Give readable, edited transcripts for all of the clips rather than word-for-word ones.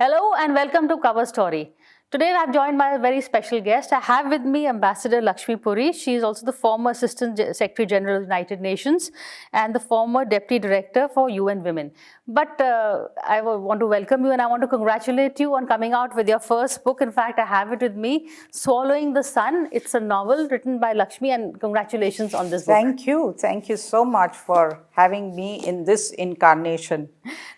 Hello and welcome to Cover Story. Today I'm joined by a very special guest. I have with me Ambassador Lakshmi Puri. She is also the former Assistant Secretary General of the United Nations and the former Deputy Director for UN Women. But I want to welcome you and I want to congratulate you on coming out with your first book. In fact, I have it with me, Swallowing the Sun. It's a novel written by Lakshmi, and congratulations on this book. Thank you. Thank you so much for having me in this incarnation.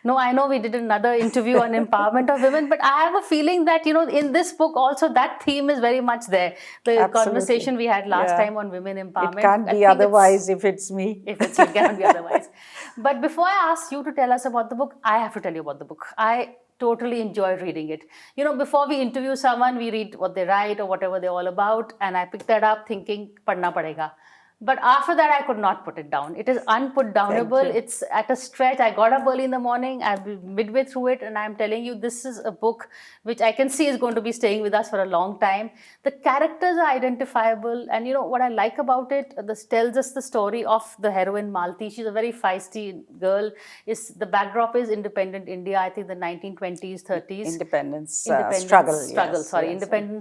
No, I know we did another interview on empowerment of women, but I have a feeling that, in this book also that theme is very much there. The Absolutely. conversation we had last time on women empowerment. It can't be otherwise if it's me. It cannot be otherwise. But before I ask you to tell us about the book, I have to tell you about the book. I totally enjoyed reading it. Before we interview someone, we read what they write or whatever they're all about. And I picked that up thinking, padna padega. But after that, I could not put it down. It is unputdownable. It's at a stretch. I got up early in the morning. I've been midway through it. And I'm telling you, this is a book which I can see is going to be staying with us for a long time. The characters are identifiable. And what I like about it, this tells us the story of the heroine Malti. She's a very feisty girl. The backdrop is independent India, I think the 1920s, 30s. Independence struggle. Independence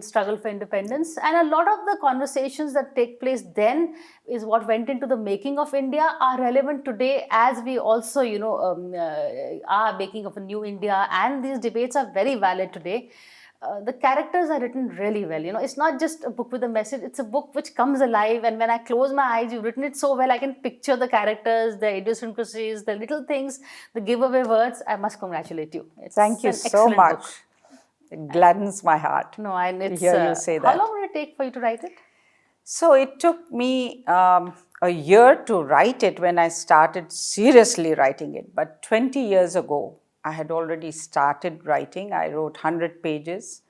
struggle for independence. And a lot of the conversations that take place then is what went into the making of India are relevant today, as we also, are making of a new India, and these debates are very valid today. The characters are written really well. It's not just a book with a message, it's a book which comes alive, and when I close my eyes, you've written it so well, I can picture the characters, the idiosyncrasies, the little things, the giveaway words. I must congratulate you. Thank you so much. Book. It gladdens my heart. No, and it's, to hear you say that. How long did it take for you to write it? So it took me a year to write it when I started seriously writing it. But 20 years ago, I had already started writing. I wrote 100 pages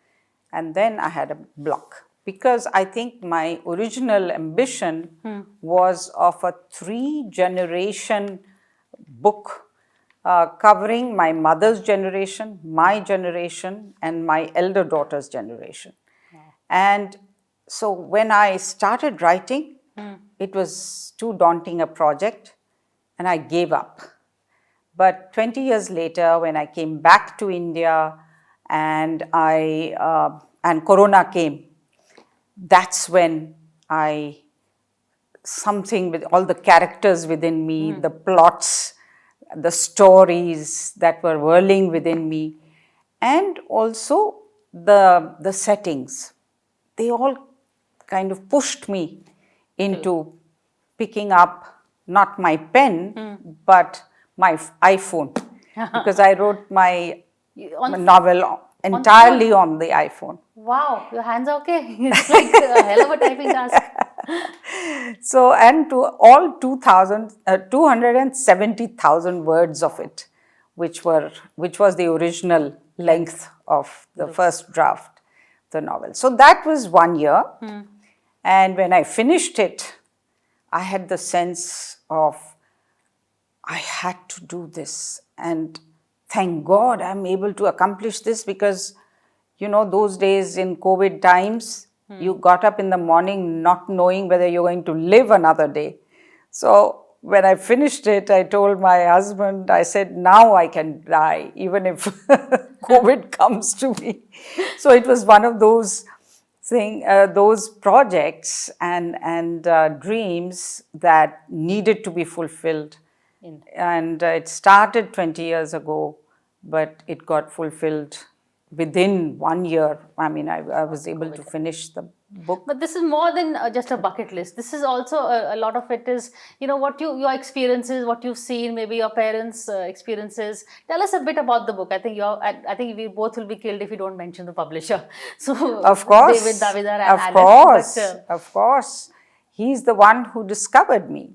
and then I had a block. Because I think my original ambition was of a 3-generation book covering my mother's generation, my generation, and my elder daughter's generation. Yeah. And so when I started writing, it was too daunting a project and I gave up. But 20 years later, when I came back to India and Corona came, that's when something with all the characters within me, the plots, the stories that were whirling within me, and also the settings, they all kind of pushed me into picking up not my pen, but my iPhone, because I wrote my novel entirely on the iPhone. Wow, your hands are okay. It's like a hell of a typing task. So, and to all 270,000 words of it, which was the original length of the first draft, the novel. So that was 1 year. And when I finished it, I had the sense of, I had to do this. And thank God I'm able to accomplish this, because, those days in COVID times, you got up in the morning not knowing whether you're going to live another day. So when I finished it, I told my husband, I said, now I can die, even if COVID comes to me. So it was one of those those projects and dreams that needed to be fulfilled. And it started 20 years ago, but it got fulfilled within 1 year. I mean, I was able to finish the book. But this is more than just a bucket list. This is also a lot of it is, what your experiences, what you've seen, maybe your parents' experiences. Tell us a bit about the book. I think we both will be killed if you don't mention the publisher. So, of course, David Davidar and of course, of course, he's the one who discovered me.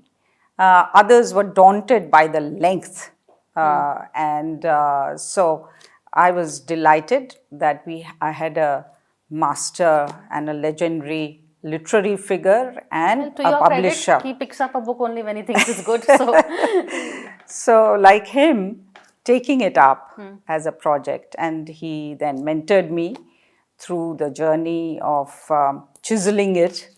Others were daunted by the length, so I was delighted that I had a master and a legendary literary figure and to a your publisher. Credit, he picks up a book only when he thinks it's good. So like him, taking it up as a project, and he then mentored me through the journey of chiseling it,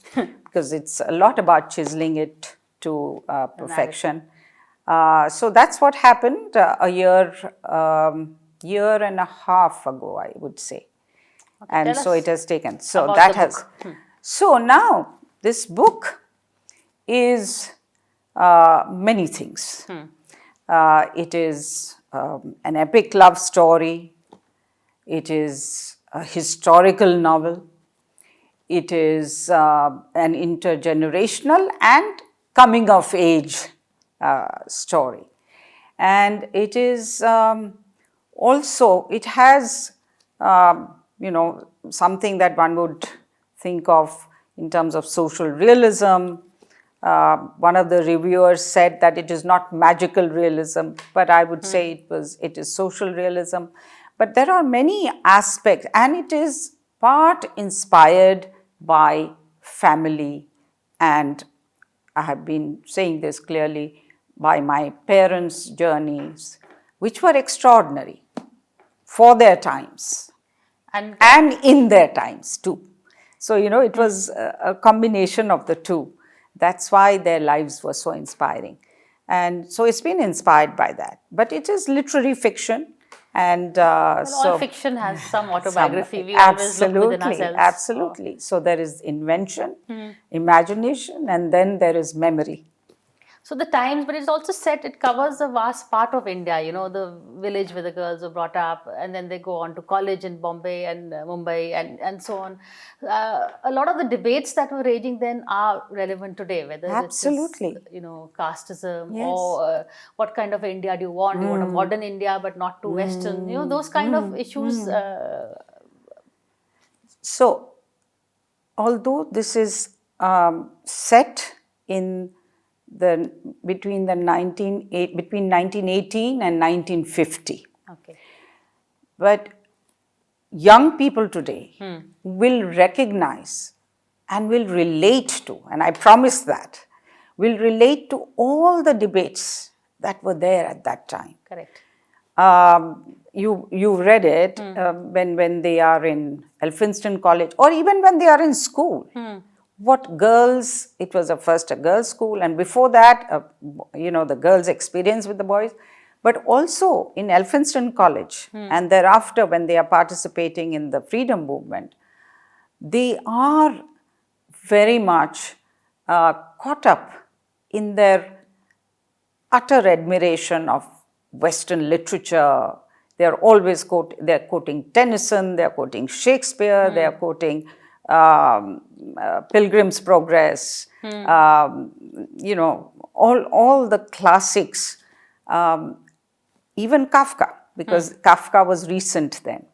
because it's a lot about chiseling it to perfection. So that's what happened. A year year and a half ago, I would say. And tell so us it has taken. So about that the has. book. So now this book is many things. It is an epic love story. It is a historical novel. It is an intergenerational and coming of age story. And it is also, it has, something that one would think of in terms of social realism. One of the reviewers said that it is not magical realism, but I would say it is social realism. But there are many aspects, and it is part inspired by family, and I have been saying this clearly, by my parents' journeys, which were extraordinary for their times and in their times too. So, it was a combination of the two. That's why their lives were so inspiring. And so it's been inspired by that. But it is literary fiction. And all fiction has some autobiography. We always look within ourselves. Absolutely. So there is invention, imagination, and then there is memory. So the Times, but it's also set, it covers a vast part of India, the village where the girls were brought up, and then they go on to college in Bombay and Mumbai and so on. A lot of the debates that were raging then are relevant today, whether Absolutely. it's, casteism, or what kind of India do you want? You want a modern India, but not too Western, those kind of issues. So, although this is set in between 1918 and 1950. Okay. But young people today will recognize and will relate to, and I promise that, will relate to all the debates that were there at that time. Correct. You read it when they are in Elphinstone College, or even when they are in school. What girls, it was first a girls' school, and before that, the girls' experience with the boys, but also in Elphinstone College, and thereafter when they are participating in the freedom movement, they are very much caught up in their utter admiration of Western literature. They are always they're quoting Tennyson, they're quoting Shakespeare, they're quoting Pilgrim's Progress, all the classics, even Kafka, because Kafka was recent then.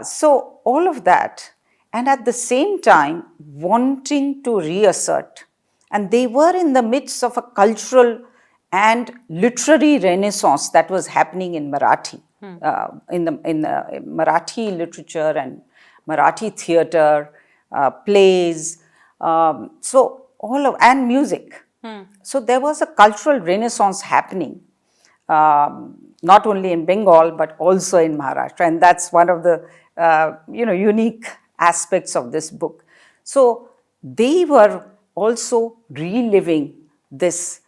So all of that, and at the same time wanting to reassert, and they were in the midst of a cultural and literary renaissance that was happening in Marathi, in the Marathi literature and Marathi theatre, plays, and music. So there was a cultural renaissance happening, not only in Bengal but also in Maharashtra, and that's one of the unique aspects of this book. So they were also reliving this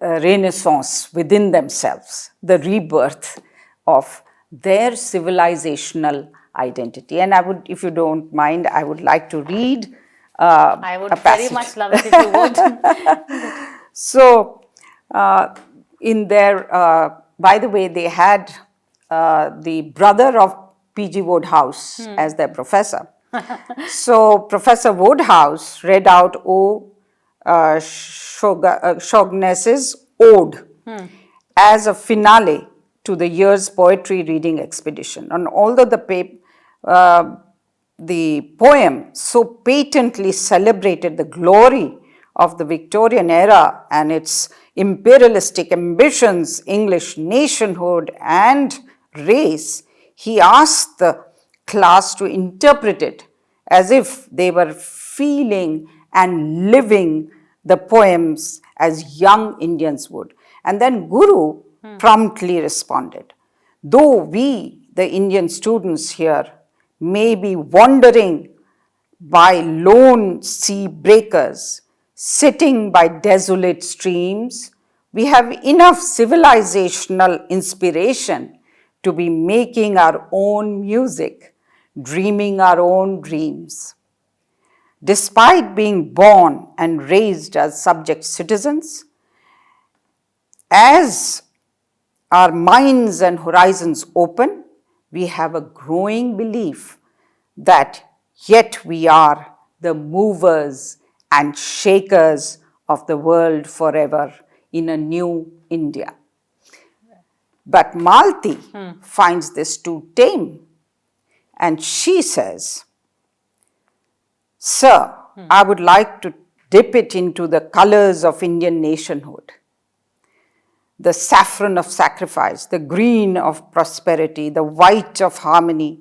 renaissance within themselves, the rebirth of their civilizational identity. And I would, if you don't mind, I would like to read I would very much love it if you would. So, in their, by the way, they had the brother of P.G. Wodehouse as their professor. So, Professor Wodehouse read out Shogness's Ode as a finale to the year's poetry reading expedition. And although the poem so patently celebrated the glory of the Victorian era and its imperialistic ambitions, English nationhood, and race, he asked the class to interpret it as if they were feeling and living the poems as young Indians would. And then Guru promptly responded, "Though we, the Indian students here, may be wandering by lone sea breakers, sitting by desolate streams, We have enough civilizational inspiration to be making our own music, dreaming our own dreams. Despite being born and raised as subject citizens, as our minds and horizons open, we have a growing belief that yet we are the movers and shakers of the world forever in a new India. But Malti finds this too tame, and she says, "Sir, I would like to dip it into the colors of Indian nationhood. The saffron of sacrifice, the green of prosperity, the white of harmony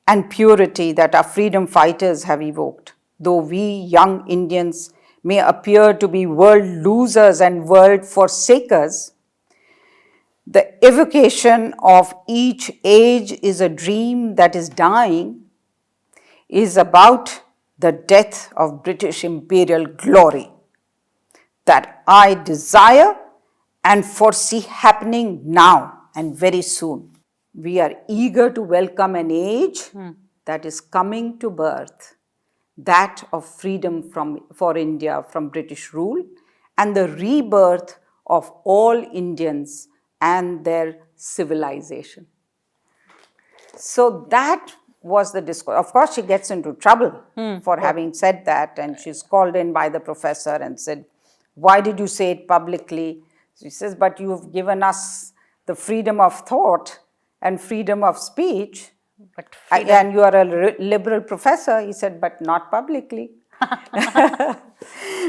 and purity that our freedom fighters have evoked. Though we young Indians may appear to be world losers and world forsakers, the evocation of each age is a dream that is dying, is about the death of British imperial glory that I desire and foresee happening now and very soon. We are eager to welcome an age that is coming to birth, that of freedom for India from British rule and the rebirth of all Indians and their civilization." So that was the discourse. Of course, she gets into trouble for having said that, and she's called in by the professor and said, "Why did you say it publicly?" She says, "But you've given us the freedom of thought and freedom of speech, and you are a liberal professor." He said, "But not publicly."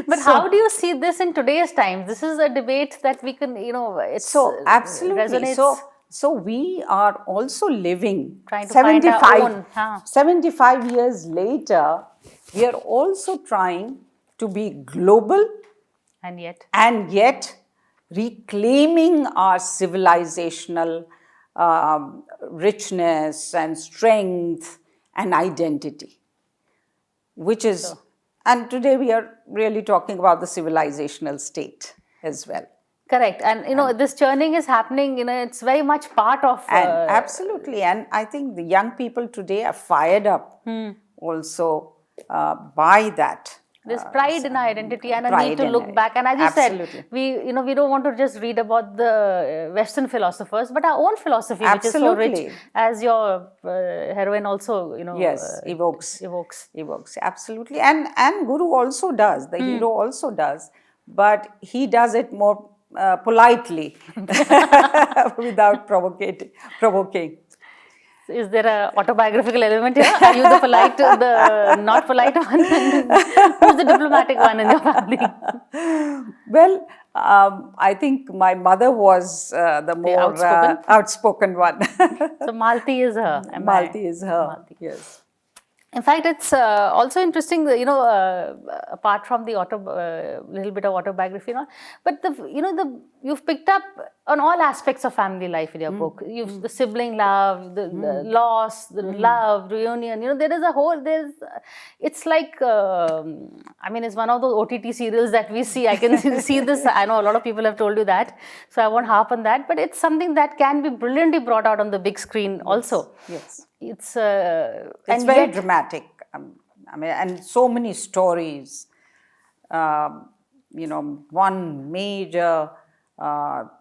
But how do you see this in today's times? This is a debate that we can, it's So absolutely. resonates. So we are also living Trying to find our own, 75 years later, we are also trying to be global and yet reclaiming our civilizational richness and strength and identity, which is, and today we are really talking about the civilizational state as well. Correct. And this churning is happening, it's very much part of... absolutely. And I think the young people today are fired up also by that. There's pride in our identity and a need to look back. And as you said, we don't want to just read about the Western philosophers, but our own philosophy, which is so rich, as your heroine also, yes, evokes. Absolutely. And Guru also does, the hero also does, but he does it more politely without provoking. Is there an autobiographical element here? Are you the polite, the not polite one? Who's the diplomatic one in your family? Well, I think my mother was the more outspoken one. So Malti is her. Malti is her. Malti. Yes. In fact, it's also interesting, apart from the little bit of autobiography, but you've picked up on all aspects of family life in your book. The sibling love, the loss, the love, reunion. There is a whole. It's like it's one of those OTT serials that we see. I can see this. I know a lot of people have told you that, so I won't harp on that. But it's something that can be brilliantly brought out on the big screen also. Yes. It's very dramatic. And so many stories. One major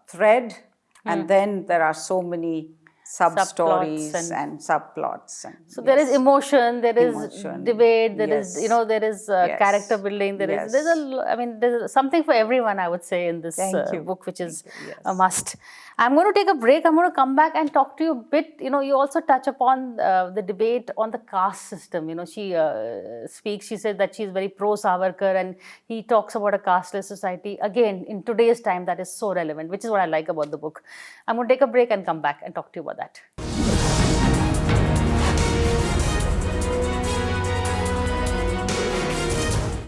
thread, and then there are so many sub-stories and subplots. So there is emotion, there is debate, there is character building. There's something for everyone, I would say, in this book, which is a must. I'm going to take a break. I'm going to come back and talk to you a bit. You also touch upon the debate on the caste system. She speaks, she said that she's very pro-Savarkar, and he talks about a casteless society. Again, in today's time, that is so relevant, which is what I like about the book. I'm going to take a break and come back and talk to you about that.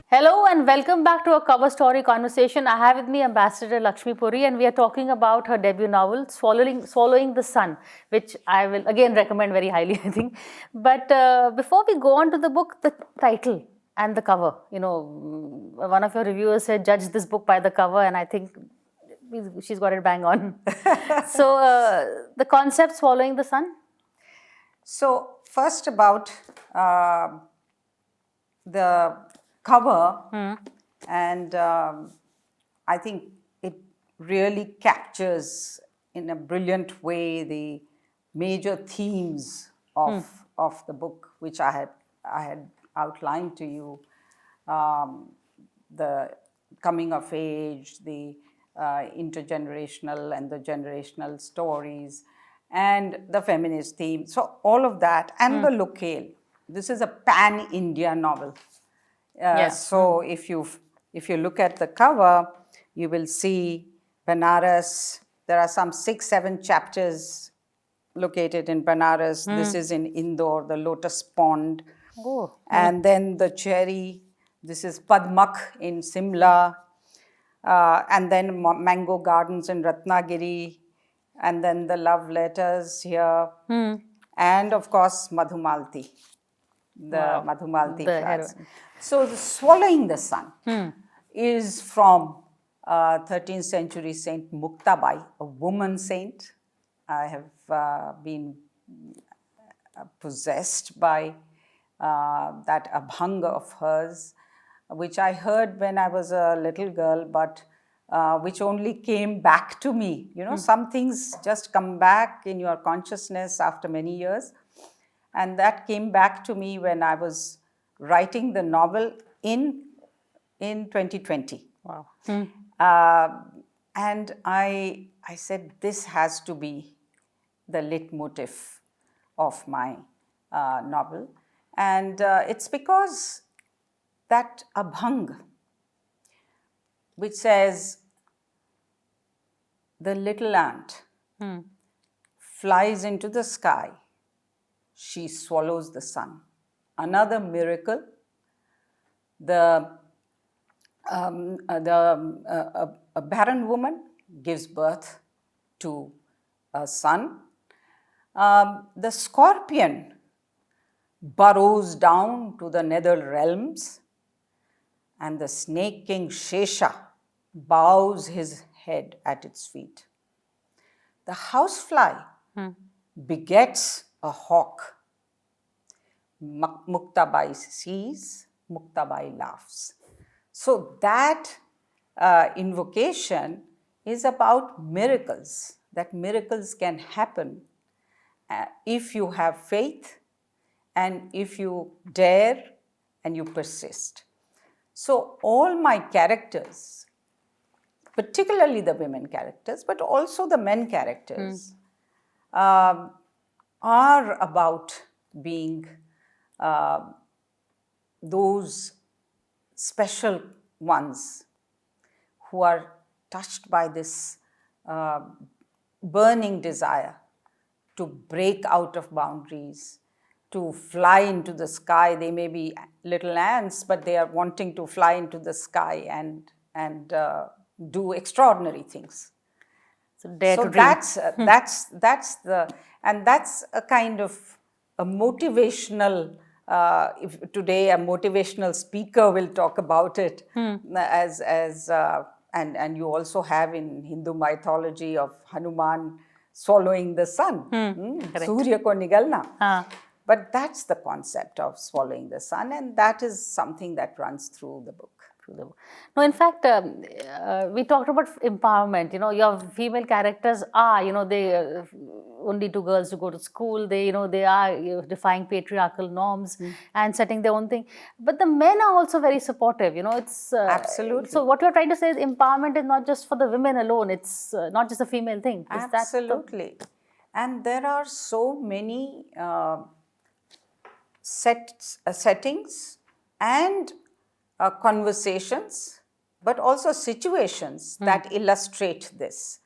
Hello and welcome back to a cover story conversation. I have with me Ambassador Lakshmi Puri, and we are talking about her debut novel, Swallowing the Sun, which I will again recommend very highly, I think. But before we go on to the book, the title and the cover. One of your reviewers said, judge this book by the cover, and I think she's got it bang on. So the concepts following the sun? So first about the cover, and I think it really captures in a brilliant way the major themes of the book, which I had outlined to you. The coming of age, the intergenerational and the generational stories, and the feminist theme. So all of that, and the locale. This is a pan-India novel. Yes. So if you look at the cover, you will see Banaras. There are some 6-7 chapters located in Banaras. This is in Indore, the Lotus Pond. Oh. And then the cherry. This is Padmak in Simla. And then mango gardens in Ratnagiri. And then the love letters here. And of course, Madhumalti. The Madhumalti The flowers. heroine. So the Swallowing the Sun is from 13th century Saint Muktabai, a woman saint. I have been possessed by that abhanga of hers, which I heard when I was a little girl, but which only came back to me. You know, some things just come back in your consciousness after many years. And that came back to me when I was writing the novel in 2020. Wow. And I said, this has to be the leitmotif of my novel. And it's because that abhang, which says, the little ant flies into the sky, she swallows the sun. Another miracle, a barren woman gives birth to a son. The scorpion burrows down to the nether realms, and the snake king Shesha bows his head at its feet. The housefly begets a hawk. Muktabai sees, Muktabai laughs. So that invocation is about miracles, that miracles can happen if you have faith and if you dare and you persist. So all my characters, particularly the women characters, but also the men characters, are about being those special ones who are touched by this burning desire to break out of boundaries, to fly into the sky. They may be little ants, but they are wanting to fly into the sky and do extraordinary things. So dare to dream. that's a kind of a motivational. If today a motivational speaker will talk about it, and you also have in Hindu mythology of Hanuman swallowing the sun, Surya ko nigalna. But that's the concept of swallowing the sun, and that is something that runs through the book. No, in fact, we talked about empowerment. You know, your female characters are, you know, they only two girls to go to school. They, you know, they are defying patriarchal norms and setting their own thing. But the men are also very supportive. You know, it's Absolutely. So what you're trying to say is empowerment is not just for the women alone. It's not just a female thing. Is Absolutely. And there are so many settings and conversations, but also situations that illustrate this.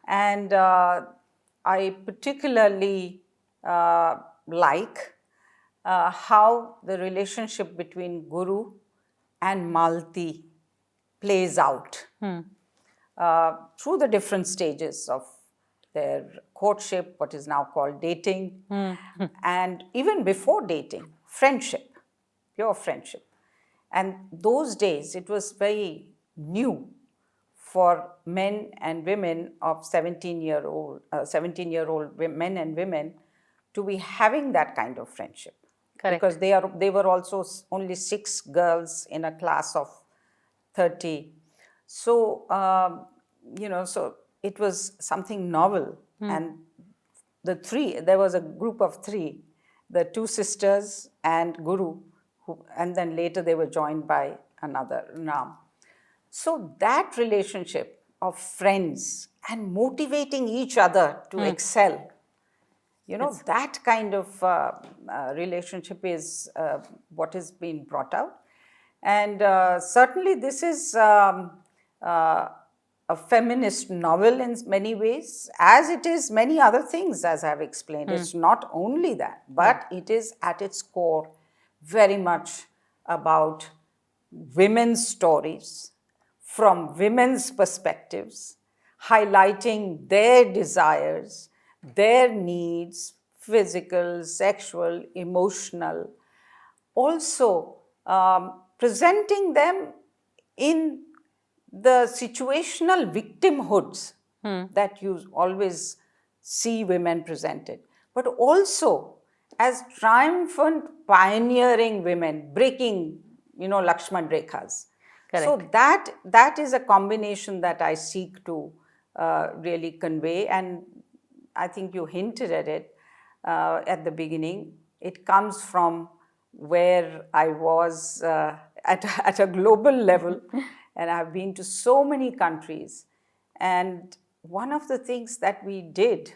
And I particularly like how the relationship between Guru and Malti plays out through the different stages of their courtship, what is now called dating, and even before dating, friendship, pure friendship. And those days, it was very new for men and women of 17-year-old men and women to be having that kind of friendship. Correct. Because they were also only 6 girls in a class of 30. So, so it was something novel. And there was a group of 3, the 2 sisters and Guru, and then later they were joined by another Ram. So that relationship of friends and motivating each other to excel, that kind of relationship is what has been brought out. And certainly this is a feminist novel in many ways, as it is many other things, as I have explained. It's not only that, but it is at its core very much about women's stories from women's perspectives, highlighting their desires, their needs, physical, sexual, emotional, also presenting them in the situational victimhoods that you always see women presented, but also as triumphant pioneering women, breaking, Lakshman Rekhas. Correct. So that is a combination that I seek to really convey, and I think you hinted at it at the beginning. It comes from where I was at a global level, and I've been to so many countries. And one of the things that we did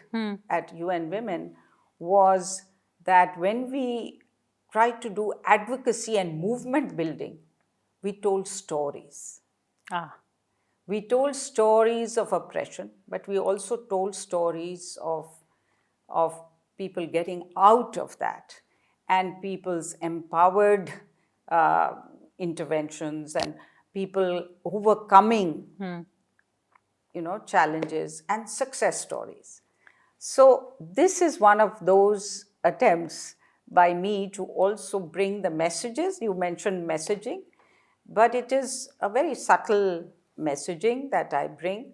at UN Women was that when we tried to do advocacy and movement building, we told stories. We told stories of oppression, but we also told stories of people getting out of that, and people's empowered interventions, and people overcoming challenges, and success stories. So this is one of those attempts by me to also bring the messages. You mentioned messaging, but it is a very subtle messaging that I bring.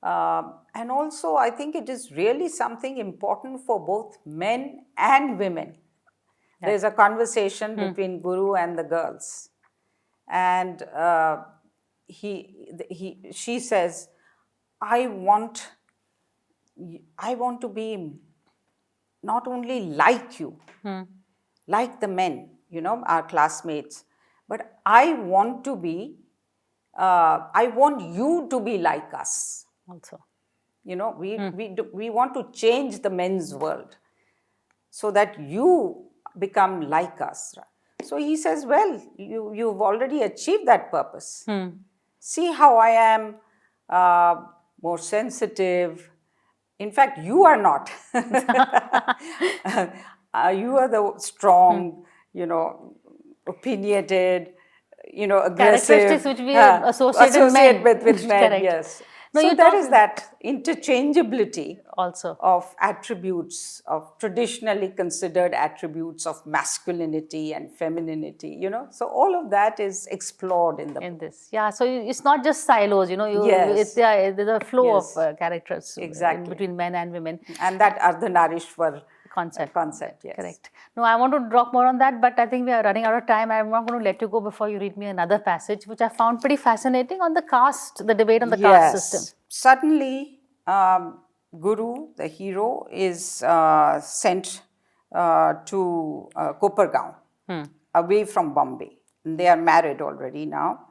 And also, I think it is really something important for both men and women. There's a conversation between Guru and the girls. And she says, I want to be not only like you, like the men, our classmates, but I want you to be like us. Also. We want to change the men's world so that you become like us. So he says, well, you've already achieved that purpose. See how I am more sensitive. In fact, you are not. You are the strong, opinionated, aggressive. Characteristics which we associate with men. Correct. Yes. No, so there is that interchangeability also of attributes, of traditionally considered attributes of masculinity and femininity, So all of that is explored in this. Yeah, so it's not just silos, Yes. There's a flow Yes. of characters between men and women. And that Ardhanarishwar concept, yes. Correct. No, I want to drop more on that, but I think we are running out of time. I'm not going to let you go before you read me another passage, which I found pretty fascinating on the debate on the caste system. Suddenly, Guru, the hero, is sent to Kopargaon, away from Bombay. They are married already now.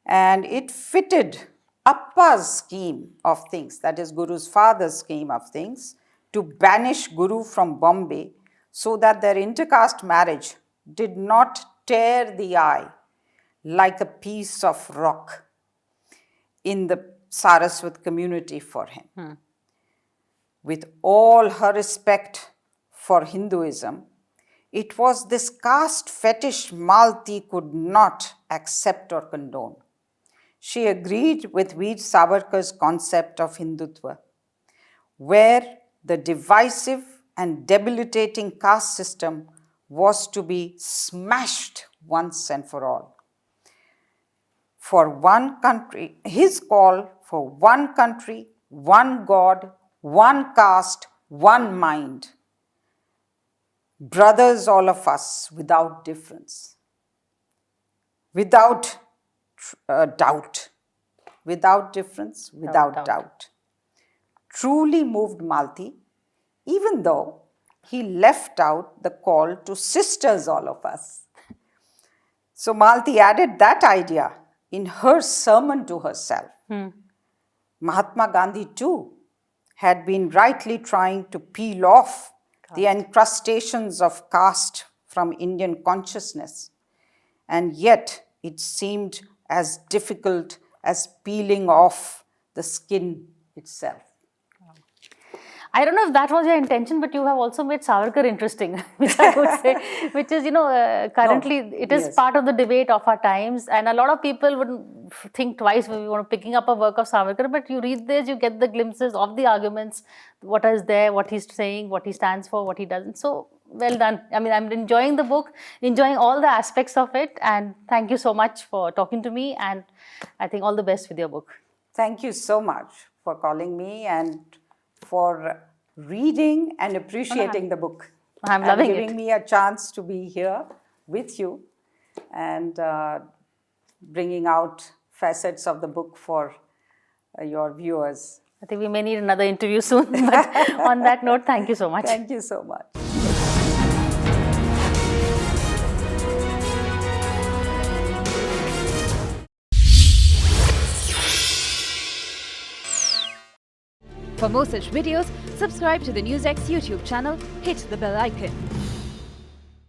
And it fitted Appa's scheme of things, that is Guru's father's scheme of things, to banish Guru from Bombay so that their intercaste marriage did not tear the eye like a piece of rock in the Saraswat community for him. With all her respect for Hinduism, it was this caste fetish Malti could not accept or condone. She agreed with Veer Savarkar's concept of Hindutva, where the divisive and debilitating caste system was to be smashed once and for all. For one country, his call for one country, one God, one caste, one mind. Brothers, all of us, without difference, without doubt, without difference, without doubt. Truly moved Malti, even though he left out the call to sisters, all of us. So Malti added that idea in her sermon to herself. Mahatma Gandhi too had been rightly trying to peel off the encrustations of caste from Indian consciousness, and yet it seemed as difficult as peeling off the skin itself. I don't know if that was your intention, but you have also made Savarkar interesting, which I would say, which is, currently it is part of the debate of our times. And a lot of people wouldn't think twice when we want picking up a work of Savarkar, but you read this, you get the glimpses of the arguments, what is there, what he's saying, what he stands for, what he doesn't. So, well done. I mean, I'm enjoying the book, enjoying all the aspects of it. And thank you so much for talking to me. And I think all the best with your book. Thank you so much for calling me and for reading and appreciating the book. I'm loving it. And giving me a chance to be here with you and bringing out facets of the book for your viewers. I think we may need another interview soon. But on that note, thank you so much. Thank you so much. For more such videos, subscribe to the NewsX YouTube channel, hit the bell icon.